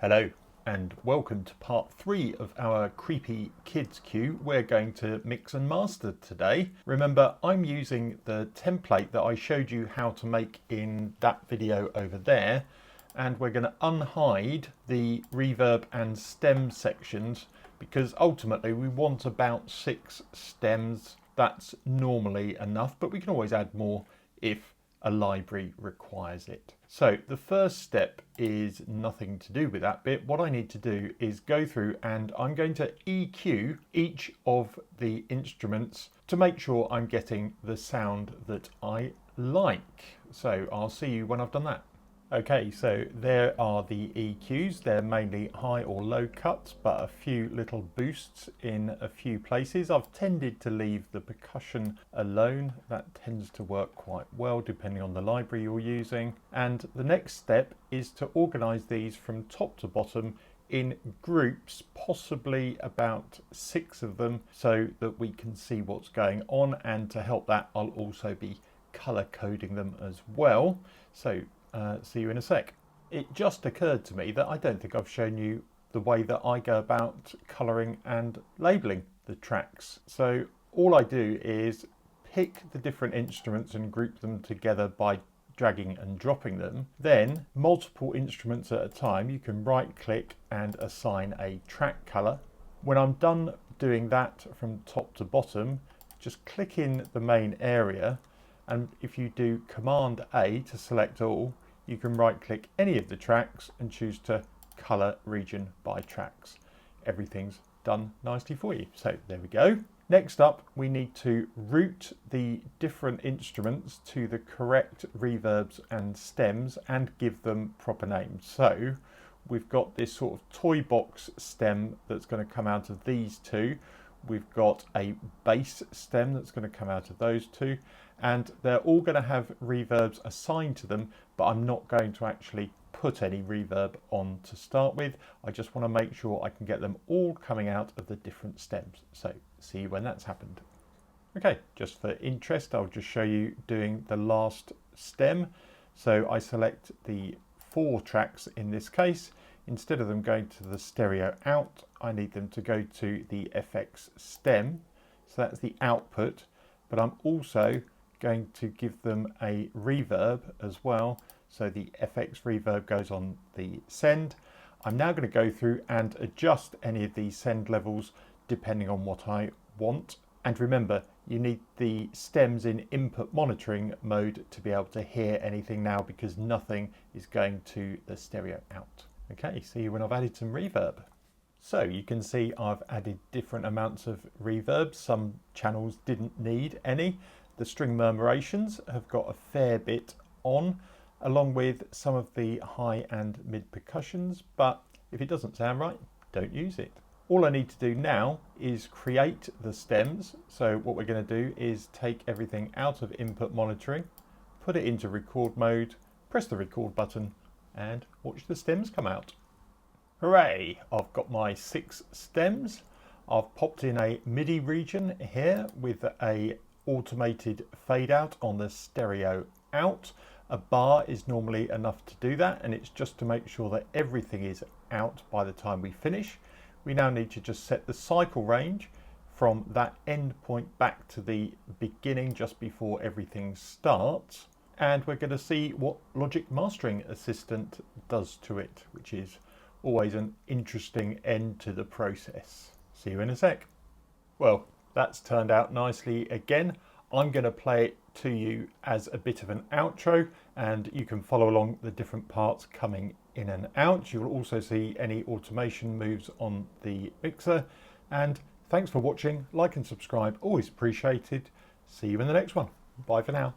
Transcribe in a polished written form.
Hello and welcome to part 3 of our creepy kids queue. We're going to mix and master today. Remember, I'm using the template that I showed you how to make in that video over there, and we're going to unhide the reverb and stem sections because ultimately we want about 6 stems. That's normally enough, but we can always add more if a library requires it. So the first step is nothing to do with that bit. What I need to do is go through and I'm going to EQ each of the instruments to make sure I'm getting the sound that I like. So I'll see you when I've done that. Okay, so there are the EQs. They're mainly high or low cuts, but a few little boosts in a few places. I've tended to leave the percussion alone. That tends to work quite well depending on the library you're using. And the next step is to organize these from top to bottom in groups, possibly about 6 of them, so that we can see what's going on. And to help that, I'll also be color coding them as well. So see you in a sec. It just occurred to me that I don't think I've shown you the way that I go about colouring and labelling the tracks. So all I do is pick the different instruments and group them together by dragging and dropping them. Then multiple instruments at a time, you can right click and assign a track colour. When I'm done doing that from top to bottom, just click in the main area, and if you do Command A to select all, you can right click any of the tracks and choose to colour region by tracks. Everything's done nicely for you. So there we go. Next up, we need to route the different instruments to the correct reverbs and stems and give them proper names. So we've got this sort of toy box stem that's going to come out of these two. We've got a bass stem that's going to come out of those two, and they're all going to have reverbs assigned to them, but I'm not going to actually put any reverb on to start with. I just want to make sure I can get them all coming out of the different stems. So see you when that's happened. Okay, just for interest, I'll just show you doing the last stem. So I select the 4 tracks in this case. Instead of them going to the stereo out, I need them to go to the FX stem. So that's the output, but I'm also going to give them a reverb as well. So the FX reverb goes on the send. I'm now going to go through and adjust any of these send levels depending on what I want. And remember, you need the stems in input monitoring mode to be able to hear anything now, because nothing is going to the stereo out. Okay, see you when I've added some reverb. So you can see I've added different amounts of reverb. Some channels didn't need any. The string murmurations have got a fair bit on, along with some of the high and mid percussions, but if it doesn't sound right, don't use it. All I need to do now is create the stems. So what we're going to do is take everything out of input monitoring, put it into record mode, press the record button, and watch the stems come out. Hooray! I've got my 6 stems. I've popped in a MIDI region here with a automated fade out on the stereo out. A bar is normally enough to do that, and it's just to make sure that everything is out by the time we finish. We now need to just set the cycle range from that end point back to the beginning just before everything starts. And we're going to see what Logic Mastering Assistant does to it, which is always an interesting end to the process. See you in a sec. Well, that's turned out nicely again. I'm going to play it to you as a bit of an outro, and you can follow along the different parts coming in and out. You'll also see any automation moves on the mixer. And thanks for watching. Like and subscribe, always appreciated. See you in the next one. Bye for now.